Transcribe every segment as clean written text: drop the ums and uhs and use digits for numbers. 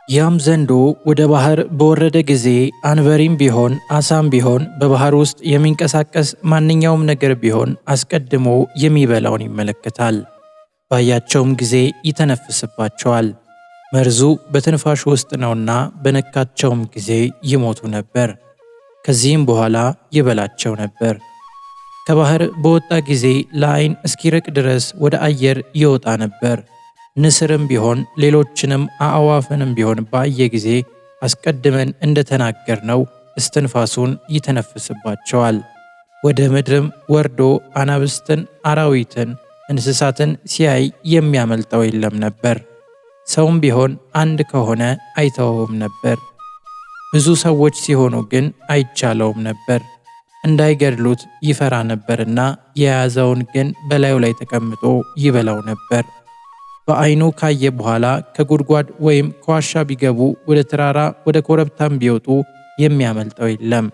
ያም ዘንዶ ወደ ባህር በወረደ ጊዜ አንበሪም ቢሆን አሳም ቢሆን በባህር ውስጥ የሚንቀሳቀስ ማንኛውም ነገር ቢሆን አስቀድሞ የሚበላውን ይመለከታል። ባያቸውም ጊዜ ይተነፍስባቸዋል። መርዙ በትንፋሹ ውስጥ ነውና በነካቸውም ጊዜ ይሞቱ ነበር። ከዚህም በኋላ ይበላቸው ነበር። ከባህር በወጣ ጊዜ ለዓይን እስኪርቅ ድረስ ወደ አየር ይወጣ ነበር። ንስርም ቢሆን ሌሎችንም አዕዋፍንም ቢሆን ባየ ጊዜ አስቀድመን እንደተናገርነው እስትንፋሱን ይተነፍስባቸዋል። ወደ ምድርም ወርዶ አናብስትን፣ አራዊትን፣ እንስሳትን ሲያይ የሚያመልጠው የለም ነበር። ሰውም ቢሆን አንድ ከሆነ አይተወውም ነበር። ብዙ ሰዎች ሲሆኑ ግን አይቻለውም ነበር። እንዳይገድሉት ይፈራ ነበርና የያዘውን ግን በላዩ ላይ ተቀምጦ ይበላው ነበር። በዓይኑ ካየ በኋላ ከጉድጓድ ወይም ከዋሻ ቢገቡ ወደ ተራራ ወደ ኮረብታም ቢወጡ የሚያመልጠው የለም።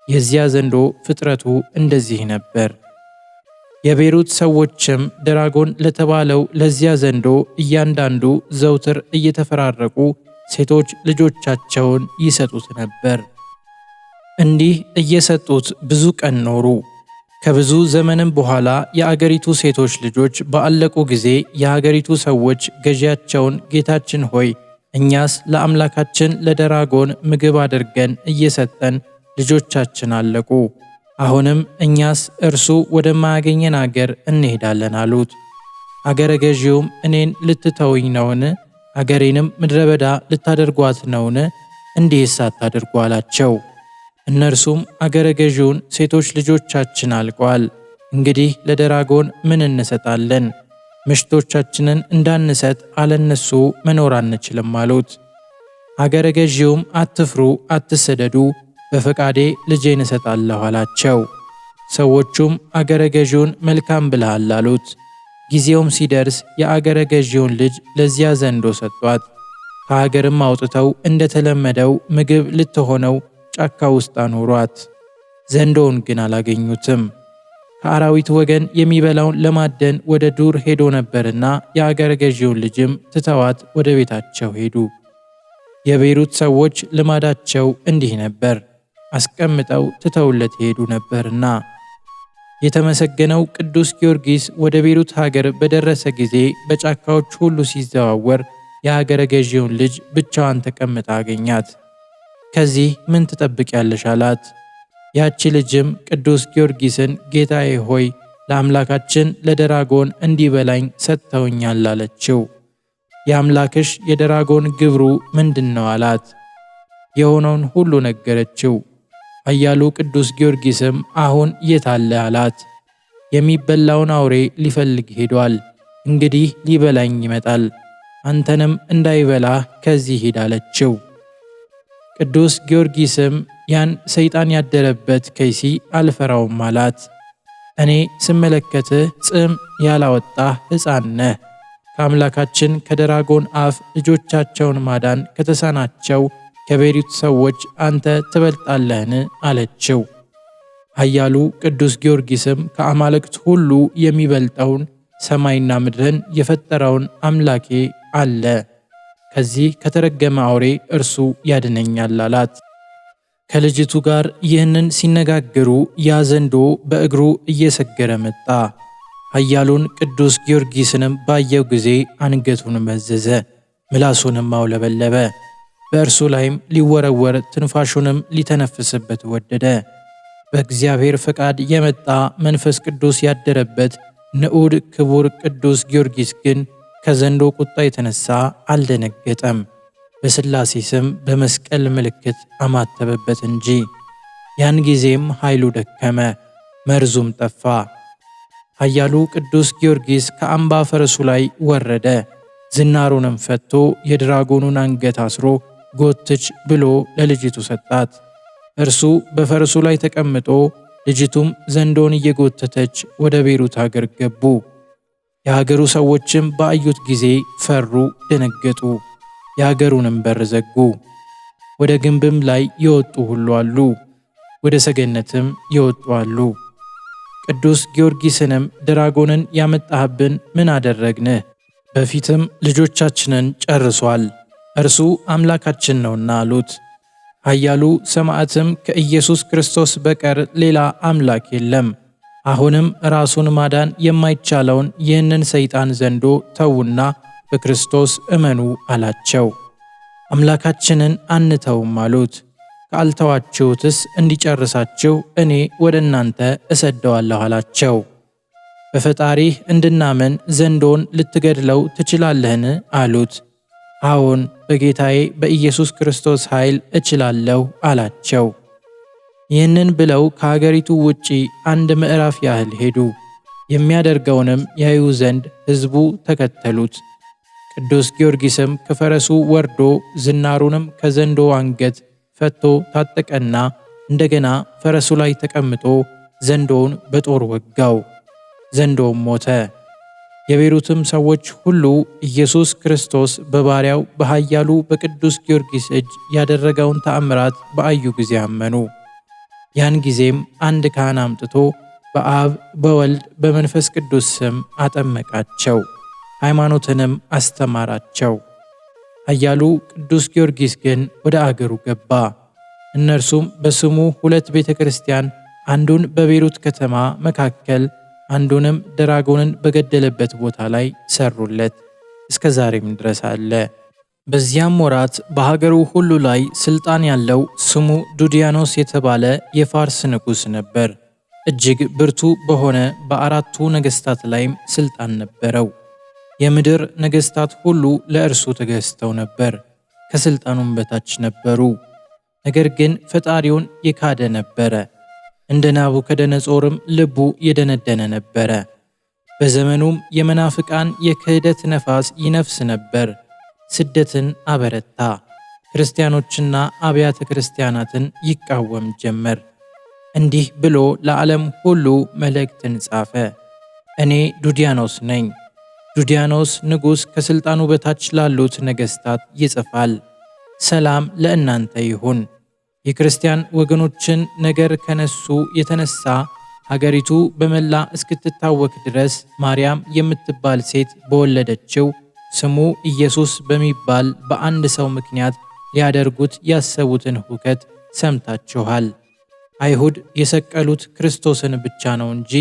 የዚያ ዘንዶ ፍጥረቱ እንደዚህ ነበር። የቤሩት ሰዎችም ድራጎን ለተባለው ለዚያ ዘንዶ እያንዳንዱ ዘውትር እየተፈራረቁ ሴቶች ልጆቻቸውን ይሰጡት ነበር። እንዲህ እየሰጡት ብዙ ቀን ኖሩ። ከብዙ ዘመንም በኋላ የአገሪቱ ሴቶች ልጆች ባለቁ ጊዜ የአገሪቱ ሰዎች ገዢያቸውን ጌታችን ሆይ እኛስ ለአምላካችን ለደራጎን ምግብ አድርገን እየሰጠን ልጆቻችን አለቁ። አሁንም እኛስ እርሱ ወደማያገኘን አገር እንሄዳለን አሉት። አገረ ገዢውም እኔን ልትተውኝ ነውን? አገሬንም ምድረ በዳ ልታደርጓት ነውን? እንዲህስ አታድርጉ አላቸው። እነርሱም አገረ ገዢውን ሴቶች ልጆቻችን አልቀዋል፣ እንግዲህ ለደራጎን ምን እንሰጣለን? ምሽቶቻችንን እንዳንሰጥ አለነሱ መኖር አንችልም አሉት። አገረ ገዢውም አትፍሩ፣ አትሰደዱ፣ በፈቃዴ ልጄን እሰጣለሁ አላቸው። ሰዎቹም አገረ ገዢውን መልካም ብለሃል አሉት። ጊዜውም ሲደርስ የአገረ ገዢውን ልጅ ለዚያ ዘንዶ ሰጧት። ከአገርም አውጥተው እንደተለመደው ምግብ ልትሆነው ጫካ ውስጥ አኖሯት። ዘንዶውን ግን አላገኙትም። ከአራዊት ወገን የሚበላውን ለማደን ወደ ዱር ሄዶ ነበርና የአገረ ገዢውን ልጅም ትተዋት ወደ ቤታቸው ሄዱ። የቤሩት ሰዎች ልማዳቸው እንዲህ ነበር፣ አስቀምጠው ትተውለት ሄዱ ነበርና። የተመሰገነው ቅዱስ ጊዮርጊስ ወደ ቤሩት ሀገር በደረሰ ጊዜ በጫካዎች ሁሉ ሲዘዋወር የአገረ ገዢውን ልጅ ብቻዋን ተቀምጣ አገኛት። ከዚህ ምን ትጠብቂያለሽ አላት። ያቺ ልጅም ቅዱስ ጊዮርጊስን ጌታዬ ሆይ ለአምላካችን ለደራጎን እንዲበላኝ ሰጥተውኛል አለችው። የአምላክሽ የደራጎን ግብሩ ምንድን ነው አላት። የሆነውን ሁሉ ነገረችው። ኃያሉ ቅዱስ ጊዮርጊስም አሁን የት አለ አላት። የሚበላውን አውሬ ሊፈልግ ሄዷል፣ እንግዲህ ሊበላኝ ይመጣል፣ አንተንም እንዳይበላህ ከዚህ ሂድ አለችው። ቅዱስ ጊዮርጊስም ያን ሰይጣን ያደረበት ከይሲ አልፈራውም አላት። እኔ ስመለከትህ ጽም ያላወጣህ ሕፃን ነህ። ከአምላካችን ከደራጎን አፍ ልጆቻቸውን ማዳን ከተሳናቸው ከቤሩት ሰዎች አንተ ትበልጣለህን? አለችው። ኃያሉ ቅዱስ ጊዮርጊስም ከአማልክት ሁሉ የሚበልጠውን ሰማይና ምድርን የፈጠረውን አምላኬ አለ፣ ከዚህ ከተረገመ አውሬ እርሱ ያድነኛል አላት። ከልጅቱ ጋር ይህንን ሲነጋገሩ ያ ዘንዶ በእግሩ እየሰገረ መጣ። ኃያሉን ቅዱስ ጊዮርጊስንም ባየው ጊዜ አንገቱን መዘዘ፣ ምላሱንም አውለበለበ። በእርሱ ላይም ሊወረወር ትንፋሹንም ሊተነፍስበት ወደደ። በእግዚአብሔር ፈቃድ የመጣ መንፈስ ቅዱስ ያደረበት ንዑድ ክቡር ቅዱስ ጊዮርጊስ ግን ከዘንዶ ቁጣ የተነሳ አልደነገጠም። በሥላሴ ስም በመስቀል ምልክት አማተበበት እንጂ። ያን ጊዜም ኃይሉ ደከመ፣ መርዙም ጠፋ። ኃያሉ ቅዱስ ጊዮርጊስ ከአምባ ፈረሱ ላይ ወረደ። ዝናሩንም ፈቶ የድራጎኑን አንገት አስሮ ጎትች ብሎ ለልጅቱ ሰጣት። እርሱ በፈረሱ ላይ ተቀምጦ ልጅቱም ዘንዶን እየጎተተች ወደ ቤሩት ሀገር ገቡ። የሀገሩ ሰዎችም ባዩት ጊዜ ፈሩ፣ ደነገጡ። የሀገሩንም በር ዘጉ። ወደ ግንብም ላይ የወጡ ሁሉ አሉ፣ ወደ ሰገነትም የወጡ አሉ። ቅዱስ ጊዮርጊስንም ድራጎንን ያመጣህብን ምን አደረግንህ? በፊትም ልጆቻችንን ጨርሷል። እርሱ አምላካችን ነውና አሉት። ኃያሉ ሰማዕትም ከኢየሱስ ክርስቶስ በቀር ሌላ አምላክ የለም፣ አሁንም ራሱን ማዳን የማይቻለውን ይህንን ሰይጣን ዘንዶ ተዉና በክርስቶስ እመኑ አላቸው። አምላካችንን አንተውም አሉት። ካልተዋችሁትስ እንዲጨርሳችሁ እኔ ወደ እናንተ እሰደዋለሁ አላቸው። በፈጣሪህ እንድናምን ዘንዶን ልትገድለው ትችላለህን? አሉት። አዎን በጌታዬ በኢየሱስ ክርስቶስ ኃይል እችላለሁ አላቸው። ይህንን ብለው ከአገሪቱ ውጪ 1 ምዕራፍ ያህል ሄዱ። የሚያደርገውንም ያዩ ዘንድ ሕዝቡ ተከተሉት። ቅዱስ ጊዮርጊስም ከፈረሱ ወርዶ ዝናሩንም ከዘንዶ አንገት ፈቶ ታጠቀና እንደገና ፈረሱ ላይ ተቀምጦ ዘንዶውን በጦር ወጋው። ዘንዶውም ሞተ። የቤሩትም ሰዎች ሁሉ ኢየሱስ ክርስቶስ በባሪያው በኃያሉ በቅዱስ ጊዮርጊስ እጅ ያደረገውን ተአምራት በአዩ ጊዜ አመኑ። ያን ጊዜም አንድ ካህን አምጥቶ በአብ በወልድ በመንፈስ ቅዱስ ስም አጠመቃቸው፣ ሃይማኖትንም አስተማራቸው። ኃያሉ ቅዱስ ጊዮርጊስ ግን ወደ አገሩ ገባ። እነርሱም በስሙ 2 ቤተ ክርስቲያን፣ አንዱን በቤሩት ከተማ መካከል አንዱንም ደራጎንን በገደለበት ቦታ ላይ ሰሩለት፣ እስከ ዛሬም ድረስ አለ። በዚያም ወራት በሀገሩ ሁሉ ላይ ስልጣን ያለው ስሙ ዱዲያኖስ የተባለ የፋርስ ንጉሥ ነበር። እጅግ ብርቱ በሆነ በ4ቱ ነገሥታት ላይም ስልጣን ነበረው። የምድር ነገሥታት ሁሉ ለእርሱ ተገዝተው ነበር፣ ከስልጣኑም በታች ነበሩ። ነገር ግን ፈጣሪውን የካደ ነበረ። እንደ ናቡከደነጾርም ልቡ የደነደነ ነበረ። በዘመኑም የመናፍቃን የክህደት ነፋስ ይነፍስ ነበር። ስደትን አበረታ። ክርስቲያኖችና አብያተ ክርስቲያናትን ይቃወም ጀመር። እንዲህ ብሎ ለዓለም ሁሉ መልእክትን ጻፈ። እኔ ዱዲያኖስ ነኝ። ዱዲያኖስ ንጉሥ ከሥልጣኑ በታች ላሉት ነገሥታት ይጽፋል። ሰላም ለእናንተ ይሁን። የክርስቲያን ወገኖችን ነገር ከነሱ የተነሳ ሀገሪቱ በመላ እስክትታወክ ድረስ ማርያም የምትባል ሴት በወለደችው ስሙ ኢየሱስ በሚባል በአንድ ሰው ምክንያት ሊያደርጉት ያሰቡትን ሁከት ሰምታችኋል። አይሁድ የሰቀሉት ክርስቶስን ብቻ ነው እንጂ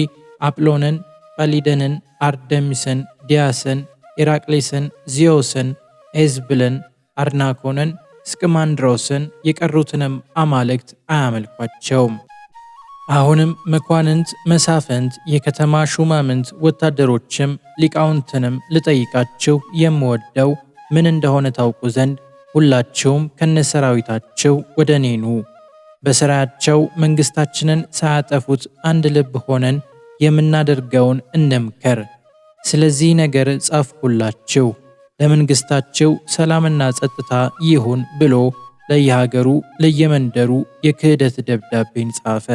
አጵሎንን፣ ጳሊደንን፣ አርደሚስን፣ ዲያስን፣ ኢራቅሊስን፣ ዚዮስን፣ ኤዝብልን፣ አርናኮንን፣ እስክማንድሮስን የቀሩትንም አማልክት አያመልኳቸውም። አሁንም መኳንንት፣ መሳፍንት፣ የከተማ ሹማምንት፣ ወታደሮችም ሊቃውንትንም ልጠይቃችሁ የምወደው ምን እንደሆነ ታውቁ ዘንድ ሁላችሁም ከነሰራዊታችሁ ወደ እኔ ኑ። በሥራያቸው መንግሥታችንን ሳያጠፉት አንድ ልብ ሆነን የምናደርገውን እንምከር። ስለዚህ ነገር ጻፍኩላችሁ፣ ለመንግሥታችሁ ሰላምና ጸጥታ ይሁን ብሎ ለየሀገሩ ለየመንደሩ የክህደት ደብዳቤን ጻፈ።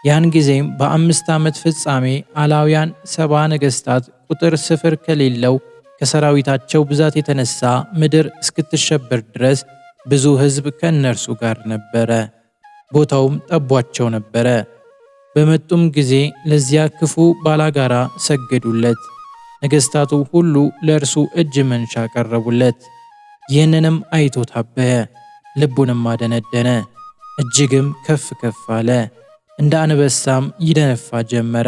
ያን ጊዜም በ5 ዓመት ፍጻሜ አላውያን 70 ነገሥታት ቁጥር ስፍር ከሌለው ከሰራዊታቸው ብዛት የተነሳ ምድር እስክትሸበር ድረስ ብዙ ሕዝብ ከእነርሱ ጋር ነበረ። ቦታውም ጠቧቸው ነበረ። በመጡም ጊዜ ለዚያ ክፉ ባላጋራ ሰገዱለት። ነገሥታቱ ሁሉ ለእርሱ እጅ መንሻ ቀረቡለት። ይህንንም አይቶ ታበየ፣ ልቡንም አደነደነ፣ እጅግም ከፍ ከፍ አለ። እንደ አንበሳም ይደነፋ ጀመረ።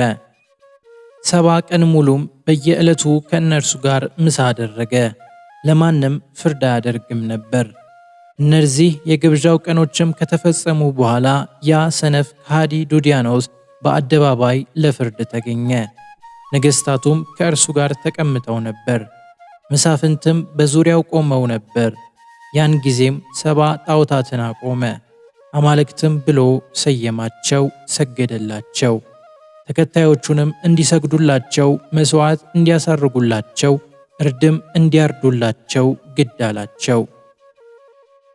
70 ቀን ሙሉም በየዕለቱ ከእነርሱ ጋር ምሳ አደረገ። ለማንም ፍርድ አያደርግም ነበር። እነዚህ የግብዣው ቀኖችም ከተፈጸሙ በኋላ ያ ሰነፍ ከሃዲ ዱዲያኖስ በአደባባይ ለፍርድ ተገኘ። ነገሥታቱም ከእርሱ ጋር ተቀምጠው ነበር፣ መሳፍንትም በዙሪያው ቆመው ነበር። ያን ጊዜም 70 ጣዖታትን አቆመ። አማልክትም ብሎ ሰየማቸው፣ ሰገደላቸው። ተከታዮቹንም እንዲሰግዱላቸው፣ መሥዋዕት እንዲያሳርጉላቸው፣ እርድም እንዲያርዱላቸው ግድ አላቸው።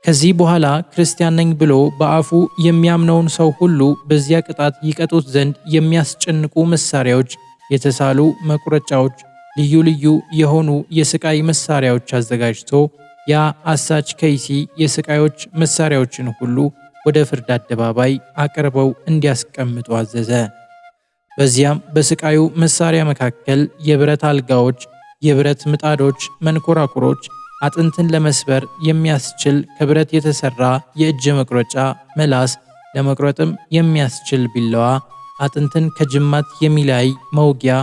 ከዚህ በኋላ ክርስቲያን ነኝ ብሎ በአፉ የሚያምነውን ሰው ሁሉ በዚያ ቅጣት ይቀጡት ዘንድ የሚያስጨንቁ መሳሪያዎች፣ የተሳሉ መቁረጫዎች፣ ልዩ ልዩ የሆኑ የስቃይ መሳሪያዎች አዘጋጅቶ ያ አሳች ከይሲ የስቃዮች መሳሪያዎችን ሁሉ ወደ ፍርድ አደባባይ አቅርበው እንዲያስቀምጡ አዘዘ። በዚያም በስቃዩ መሳሪያ መካከል የብረት አልጋዎች፣ የብረት ምጣዶች፣ መንኮራኩሮች፣ አጥንትን ለመስበር የሚያስችል ከብረት የተሰራ የእጅ መቁረጫ፣ መላስ ለመቁረጥም የሚያስችል ቢላዋ፣ አጥንትን ከጅማት የሚለያይ መውጊያ፣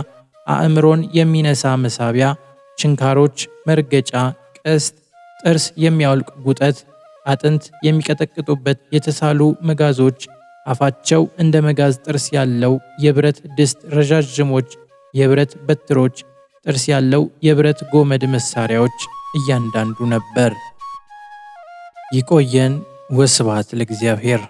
አእምሮን የሚነሳ መሳቢያ፣ ችንካሮች፣ መርገጫ፣ ቀስት፣ ጥርስ የሚያወልቅ ጉጠት፣ አጥንት የሚቀጠቅጡበት የተሳሉ መጋዞች፣ አፋቸው እንደ መጋዝ ጥርስ ያለው የብረት ድስት፣ ረዣዥሞች የብረት በትሮች፣ ጥርስ ያለው የብረት ጎመድ መሳሪያዎች እያንዳንዱ ነበር። ይቆየን። ወስብሐት ለእግዚአብሔር።